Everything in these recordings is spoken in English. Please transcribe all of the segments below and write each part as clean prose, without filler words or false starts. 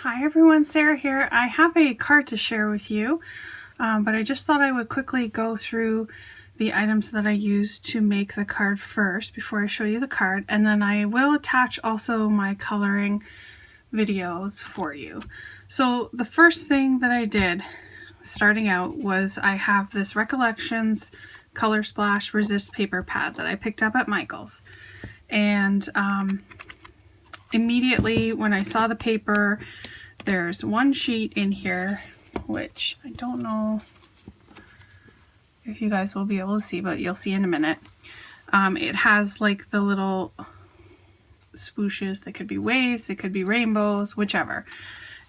Hi everyone, Sarah here. I have a card to share with you, but I just thought I would quickly go through the items that I used to make the card first before I show you the card, and then I will attach also my coloring videos for you. So the first thing that I did starting out was I have this Recollections Color Splash Resist paper pad that I picked up at Michaels, and immediately when I saw the paper, there's one sheet in here, which I don't know if you guys will be able to see, but you'll see in a minute. It has like the little swooshes. They could be waves, they could be rainbows, whichever.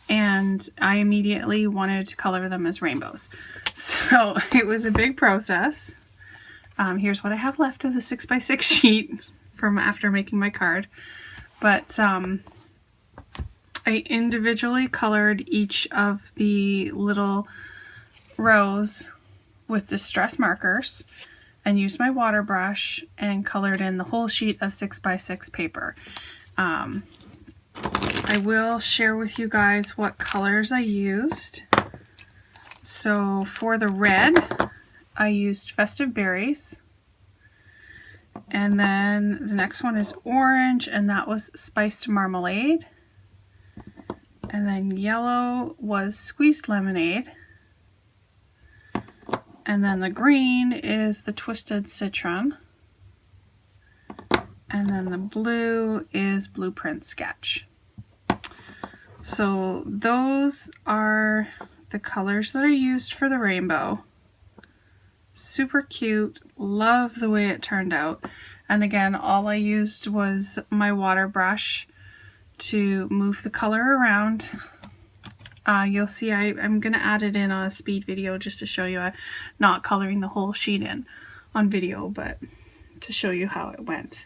And I immediately wanted to color them as rainbows. So it was a big process. Here's what I have left of the 6x6 sheet from after making my card. But I individually colored each of the little rows with distress markers and used my water brush and colored in the whole sheet of 6x6 paper. I will share with you guys what colors I used. So for the red, I used Festive Berries. And then the next one is orange, and that was Spiced Marmalade. And then yellow was Squeezed Lemonade. And then the green is the Twisted Citron. And then the blue is Blueprint Sketch. So those are the colors that I used for the rainbow. Super cute. Love the way it turned out. And again, all I used was my water brush to move the color around. You'll see I'm going to add it in on a speed video just to show you not coloring the whole sheet in on video, but to show you how it went.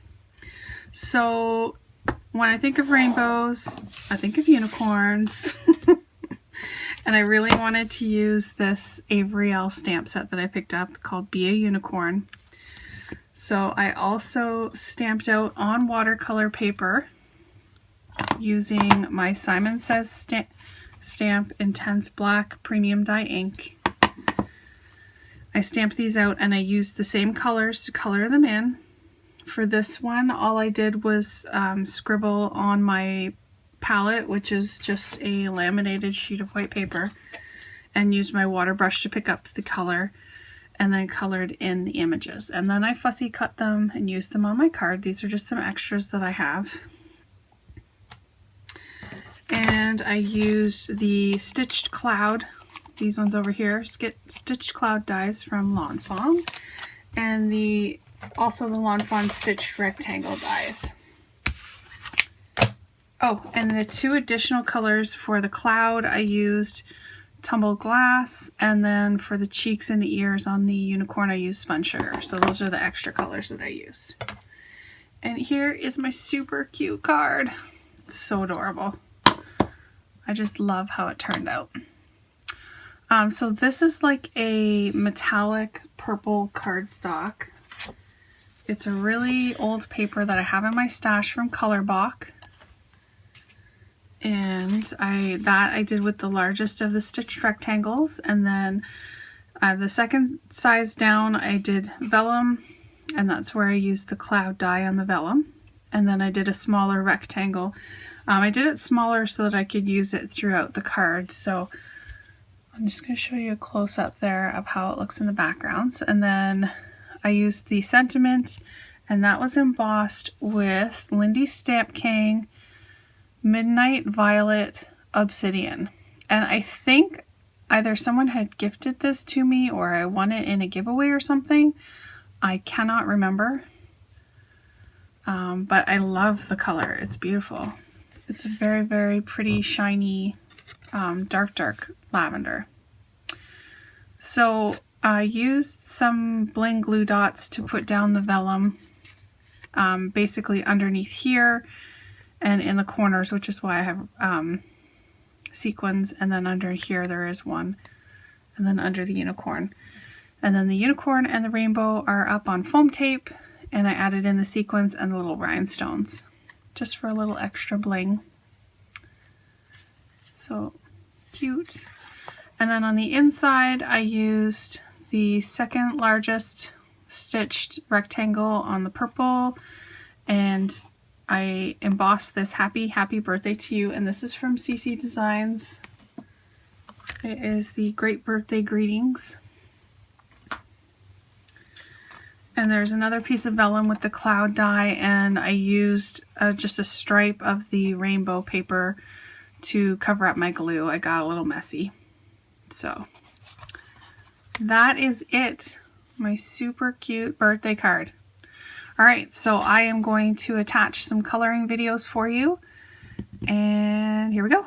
So when I think of rainbows, I think of unicorns. And I really wanted to use this Avery Elle stamp set that I picked up called Be a Unicorn. So I also stamped out on watercolor paper using my Simon Says stamp Intense Black Premium Dye ink. I stamped these out and I used the same colors to color them in. For this one, all I did was scribble on my palette, which is just a laminated sheet of white paper, and used my water brush to pick up the color and then colored in the images. And then I fussy cut them and used them on my card. These are just some extras that I have. And I used the Stitched Cloud, these ones over here, Stitched Cloud dies from Lawn Fawn, and also the Lawn Fawn Stitched Rectangle dies. Oh, and the two additional colors for the cloud, I used Tumbled Glass, and then for the cheeks and the ears on the unicorn, I used Spun Sugar. So those are the extra colors that I used. And here is my super cute card. It's so adorable. I just love how it turned out. So this is like a metallic purple cardstock. It's a really old paper that I have in my stash from Colorbach. And I did with the largest of the stitched rectangles, and then the second size down I did vellum, and that's where I used the cloud die on the vellum. And then I did a smaller rectangle. I did it smaller so that I could use it throughout the card. So I'm just going to show you a close-up there of how it looks in the backgrounds. And then I used the sentiment, and that was embossed with Lindy Stamp King Midnight Violet Obsidian. And I think either someone had gifted this to me or I won it in a giveaway or something. I cannot remember. But I love the color. It's beautiful. It's a very, very pretty, shiny, dark lavender. So I used some bling glue dots to put down the vellum, basically underneath here and in the corners, which is why I have sequins, and then under here there is one, and then under the unicorn. And then the unicorn and the rainbow are up on foam tape, and I added in the sequins and the little rhinestones, just for a little extra bling. So cute. And then on the inside, I used the second largest stitched rectangle on the purple, and I embossed this happy birthday to you, and this is from CC Designs. It is the Great Birthday Greetings. And there's another piece of vellum with the cloud die, and I used just a stripe of the rainbow paper to cover up my glue. I got a little messy. So that is it. My super cute birthday card. All right, so I am going to attach some coloring videos for you, and here we go.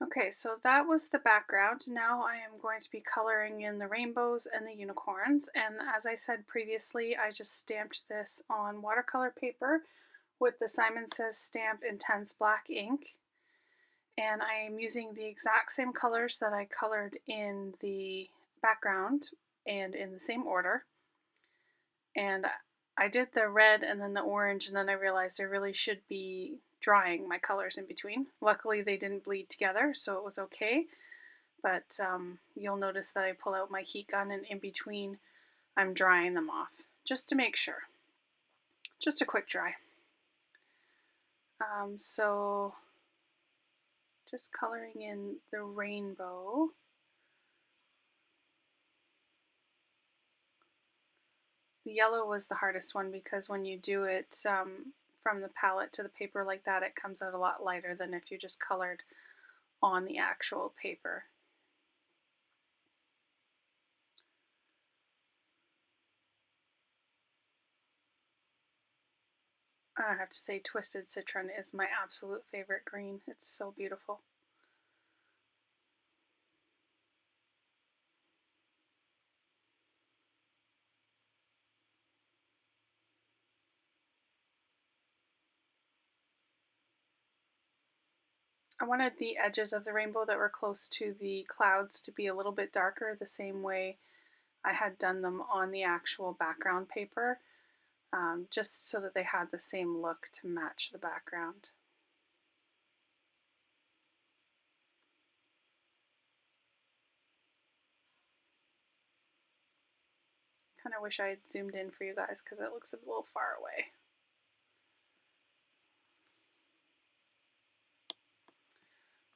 Okay, so that was the background. Now I am going to be coloring in the rainbows and the unicorns. And as I said previously, I just stamped this on watercolor paper with the Simon Says Stamp Intense Black ink. And I am using the exact same colors that I colored in the background and in the same order. And I did the red and then the orange, and then I realized I really should be drying my colors in between. Luckily they didn't bleed together, so it was okay. But you'll notice that I pull out my heat gun, and in between I'm drying them off just to make sure. Just a quick dry. So just coloring in the rainbow. The yellow was the hardest one because when you do it from the palette to the paper like that, it comes out a lot lighter than if you just colored on the actual paper. I have to say Twisted Citron is my absolute favorite green. It's so beautiful. I wanted the edges of the rainbow that were close to the clouds to be a little bit darker, the same way I had done them on the actual background paper, just so that they had the same look to match the background. Kind of wish I had zoomed in for you guys because it looks a little far away.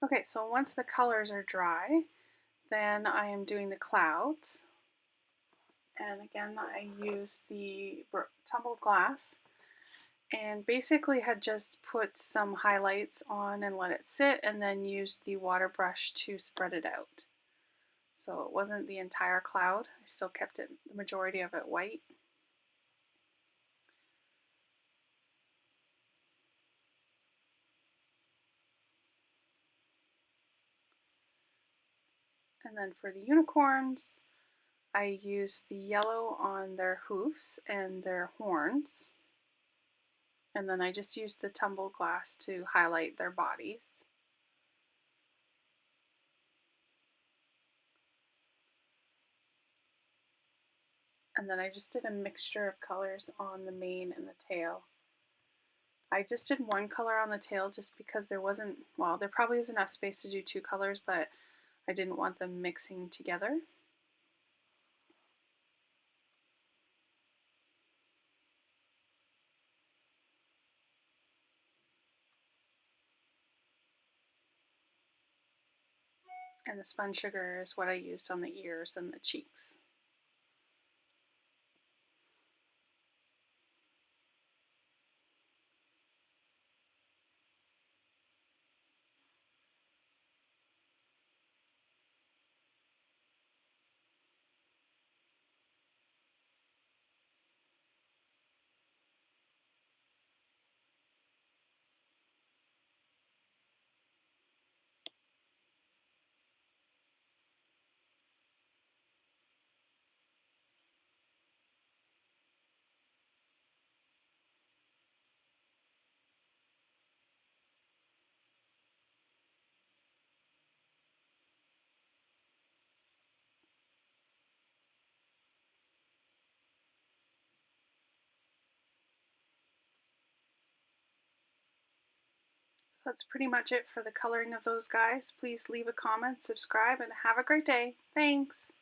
Okay, so once the colors are dry, then I am doing the clouds. And again, I used the tumbled glass and basically had just put some highlights on and let it sit, and then used the water brush to spread it out. So it wasn't the entire cloud. I still kept it, the majority of it, white. And then for the unicorns, I used the yellow on their hoofs and their horns. And then I just used the tumbled glass to highlight their bodies. And then I just did a mixture of colors on the mane and the tail. I just did one color on the tail just because there wasn't, well, there probably is enough space to do two colors, but I didn't want them mixing together. And the spun sugar is what I used on the ears and the cheeks. That's pretty much it for the coloring of those guys. Please leave a comment, subscribe, and have a great day. Thanks!